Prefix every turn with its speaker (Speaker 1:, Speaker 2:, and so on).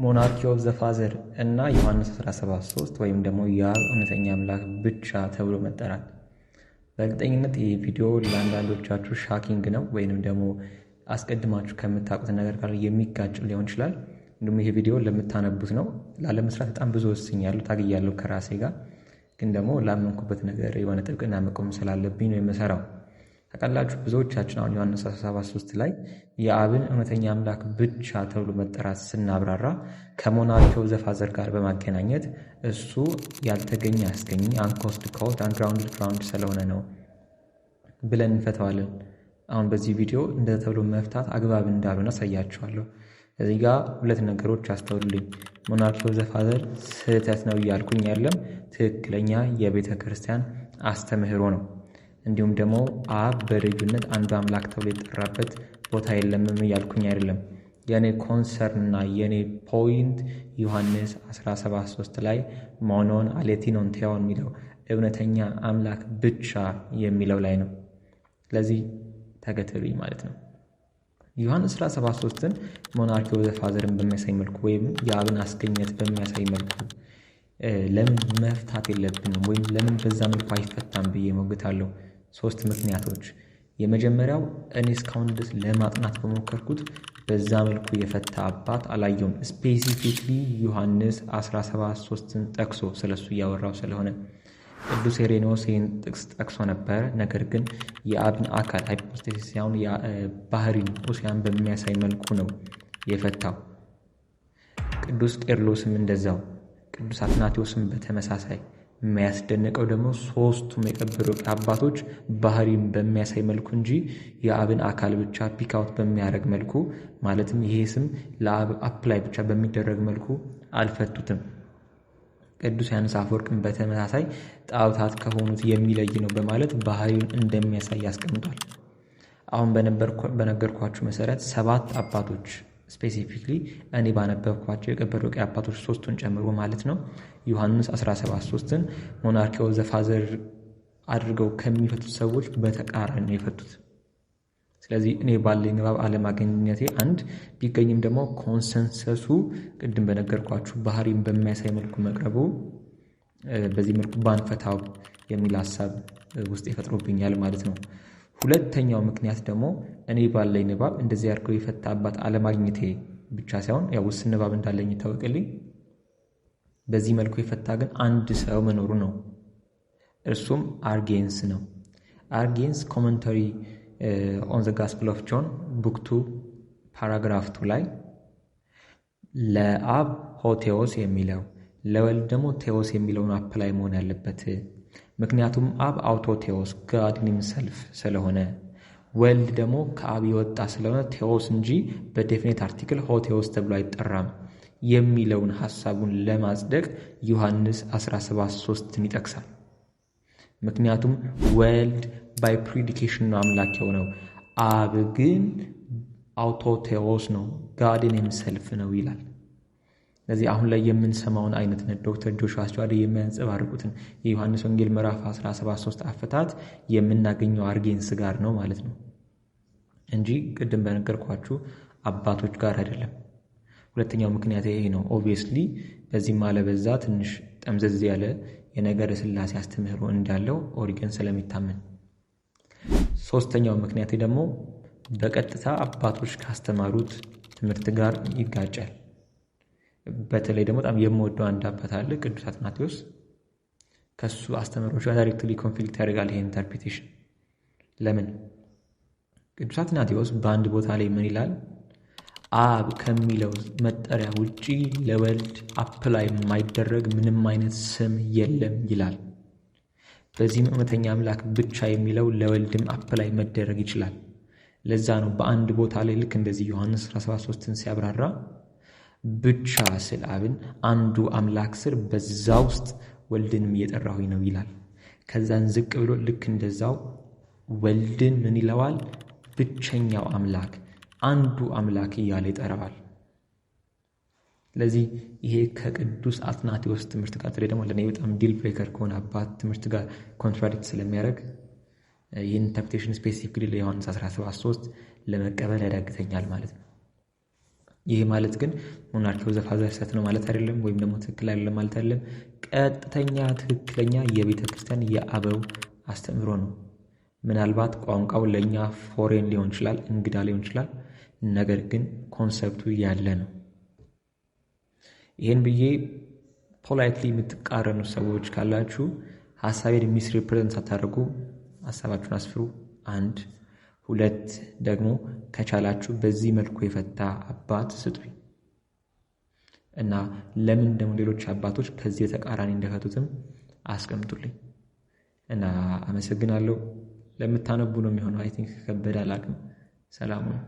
Speaker 1: ሞናርኪ ኦፍ ዘ ፋዘር እና ዮሐንስ 17:3 ወይም ደግሞ የአብ እውነተኛ አምላክ ብቻ ተብሎ መጠራት። በእርግጠኝነት ይህ ቪዲዮ ለአንዳንዶቻችሁ ሻኪንግ ነው ወይንም ደግሞ አስቀድማችሁ ከምታውቁት ነገር ጋር የሚጋጭ ሊሆን ይችላል። እንዲሁም ይሄ ቪዲዮ ለምታነቡት ነው። ላለመስራት በጣም ብዙ ወስኛለሁ፣ ታግያለሁ ከራሴ ጋር። ግን ደግሞ ላመንኩበት ነገር የሆነ ጥብቅና መቆም ስላለብኝ ነው የምሰራው። ታውቃላችሁ ብዙዎቻችን አሁን ዮሐንስ 17:3 ላይ የአብን እውነተኛ አምላክ ብቻ ተብሎ መጠራት ስናብራራ ከሞናርኪ ኦፍ ዘ ፋዘር ጋር በማገናኘት እሱ ያልተገኘ አስገኝ አንኮስድ ኮልድ አንግራውንድ ግራውንድ ስለሆነ ነው ብለን እንፈተዋለን። አሁን በዚህ ቪዲዮ እንደ ተብሎ መፍታት አግባብ እንዳልሆነ አሳያችኋለሁ። እዚህ ጋር ሁለት ነገሮች አስተውሉልኝ። ሞናርኪ ኦፍ ዘ ፋዘር ስህተት ነው እያልኩኝ አይደለም፣ ትክክለኛ የቤተ ክርስቲያን አስተምህሮ ነው። እንዲሁም ደግሞ አብ በልዩነት አንዱ አምላክ ተብሎ የጠራበት ቦታ የለምም እያልኩኝ አይደለም። የኔ ኮንሰርንና የኔ ፖይንት ዮሐንስ 17:3 ላይ ሞኖን አሌቲኖን ቴዎን የሚለው እውነተኛ አምላክ ብቻ የሚለው ላይ ነው። ስለዚህ ተከተሉኝ ማለት ነው። ዮሐንስ 17:3ን ሞናርኪ ኦፍ ዘ ፋዘርን በሚያሳይ መልኩ ወይም የአብን አስገኘት በሚያሳይ መልኩ ለምን መፍታት የለብንም ወይም ለምን በዛ መልኩ አይፈታም ብዬ ሞግታለሁ። 3 ምክንያቶች። የመጀመሪያው እኔ እስካሁን ድረስ ለማጥናት በሞከርኩት በዛ መልኩ የፈታ አባት አላየውም። ስፔሲፊክሊ ዮሐንስ 17:3ን ጠቅሶ ስለሱ እያወራው ስለሆነ ቅዱስ ኢሬኔዎስ ይህን ጥቅስ ጠቅሶ ነበር። ነገር ግን የአብን አካል ሃይፖስቴሲስ ሳይሆን ባህሪን ኦሲያን በሚያሳይ መልኩ ነው የፈታው። ቅዱስ ቄርሎስም እንደዛው፣ ቅዱስ አትናቴዎስም በተመሳሳይ። የሚያስደንቀው ደግሞ 3ቱም የቀበሩ አባቶች ባህሪን በሚያሳይ መልኩ እንጂ የአብን አካል ብቻ ፒካውት በሚያደርግ መልኩ ማለትም ይሄ ስም ለአብ አፕላይ ብቻ በሚደረግ መልኩ አልፈቱትም። ቅዱስ ዮሐንስ አፈወርቅም በተመሳሳይ ጣዖታት ከሆኑት የሚለይ ነው በማለት ባህሪውን እንደሚያሳይ ያስቀምጧል። አሁን በነገርኳችሁ መሰረት 7 አባቶች ስፔሲፊክሊ እኔ ባነበብኳቸው የቀበሮቄ አባቶች 3ቱን ጨምሮ ማለት ነው ዮሐንስ 17:3ን ሞናርኪ ኦፍ ዘ ፋዘር አድርገው ከሚፈቱት ሰዎች በተቃራኒ ነው የፈቱት። ስለዚህ እኔ ባለኝ ንባብ አለማግኘቴ አንድ ቢገኝም ደግሞ ኮንሰንሰሱ ቅድም በነገርኳችሁ ባህሪን በሚያሳይ መልኩ መቅረቡ በዚህ መልኩ ባንፈታው የሚል ሀሳብ ውስጥ ይፈጥሮብኛል ማለት ነው። ሁለተኛው ምክንያት ደግሞ እኔ ባለኝ ንባብ እንደዚህ አድርገው የፈታ አባት አለማግኘቴ ብቻ ሳይሆን ያው ውስን ንባብ እንዳለኝ ይታወቅልኝ። በዚህ መልኩ የፈታ ግን አንድ ሰው መኖሩ ነው። እርሱም አርጌንስ ነው። አርጌንስ ኮመንታሪ ኦን ዘ ጋስፕል ኦፍ ጆን ቡክ 2 ፓራግራፍ 2 ላይ ለአብ ሆቴዎስ የሚለው ለወልድ ደግሞ ቴዎስ የሚለውን አፕላይ መሆን ያለበት። ምክንያቱም አብ አውቶቴዎስ ጋድ ሂምሰልፍ ስለሆነ፣ ወልድ ደግሞ ከአብ የወጣ ስለሆነ ቴዎስ እንጂ በዴፊኒት አርቲክል ሆቴዎስ ተብሎ አይጠራም የሚለውን ሐሳቡን ለማጽደቅ ዮሐንስ 17:3ን ይጠቅሳል። ምክንያቱም ወልድ ባይ ፕሪዲኬሽን ነው አምላክ የሆነው፣ አብ ግን አውቶቴዎስ ነው ጋድን ሂምሰልፍ ነው ይላል። ስለዚህ አሁን ላይ የምንሰማውን አይነት ዶክተር ጆሹዋ አስቻደ የሚያንጸባርቁትን የዮሐንስ ወንጌል ምዕራፍ 17:3 አፈታት የምናገኘው አርጌንስ ጋር ነው ማለት ነው እንጂ ቅድም በነገርኳችሁ አባቶች ጋር አይደለም። ሁለተኛው ምክንያት ይሄ ነው። ኦብቪየስሊ በዚህ ማለበዛ ትንሽ ጠምዘዝ ያለ የነገረ ሥላሴ አስተምህሮ እንዳለው ኦሪገን ስለሚታመን። ሶስተኛው ምክንያት ደግሞ በቀጥታ አባቶች ካስተማሩት ትምህርት ጋር ይጋጫል። በተለይ ደግሞ በጣም የምወደው አንድ አባት አለ፣ ቅዱስ አትናቴዎስ። ከሱ አስተምህሮች ጋር ዳይሬክትሊ ኮንፍሊክት ያደርጋል ይሄ ኢንተርፕሪቴሽን። ለምን? ቅዱስ አትናቴዎስ በአንድ ቦታ ላይ ምን ይላል? አብ ከሚለው መጠሪያ ውጪ ለወልድ አፕላይ የማይደረግ ምንም አይነት ስም የለም ይላል። በዚህም እውነተኛ አምላክ ብቻ የሚለው ለወልድም አፕላይ መደረግ ይችላል። ለዛ ነው በአንድ ቦታ ላይ ልክ እንደዚህ ዮሐንስ 17:3ን ሲያብራራ ብቻ ስለ አብን አንዱ አምላክ ስር በዛ ውስጥ ወልድንም እየጠራሁኝ ነው ይላል። ከዛን ዝቅ ብሎ ልክ እንደዛው ወልድን ምን ይለዋል? ብቸኛው አምላክ አንዱ አምላክ እያለ ይጠራዋል። ስለዚህ ይሄ ከቅዱስ አትናቴዎስ ትምህርት ጋር ደግሞ ለኔ በጣም ዲል ብሬከር ከሆነ አባት ትምህርት ጋር ኮንትራዲክት ስለሚያደርግ ይህን ኢንተርፕሬቴሽን ስፔሲፊክሊ ለዮሐንስ 17:3 ለመቀበል ያዳግተኛል ማለት ነው። ይህ ማለት ግን ሞናርኪ ኦፍ ዘ ፋዘር ስህተት ነው ማለት አይደለም፣ ወይም ደግሞ ትክክል አይደለም ማለት አይደለም። ቀጥተኛ ትክክለኛ የቤተ ክርስቲያን የአበው አስተምህሮ ነው። ምናልባት ቋንቋው ለእኛ ፎሬን ሊሆን ይችላል፣ እንግዳ ሊሆን ይችላል። ነገር ግን ኮንሰፕቱ ያለ ነው። ይህን ብዬ ፖላይትሊ የምትቃረኑ ሰዎች ካላችሁ ሀሳቤን ሚስሪፕሬዘንት ሳታደርጉ ሀሳባችሁን አስፍሩ። 1 2 ደግሞ ከቻላችሁ በዚህ መልኩ የፈታ አባት ስጡኝ እና ለምን ደግሞ ሌሎች አባቶች ከዚህ የተቃራኒ እንደፈቱትም አስቀምጡልኝ እና አመሰግናለሁ። ለምታነቡ ነው የሚሆነው። አይ ቲንክ ከበደ አላቅም። ሰላም ነው።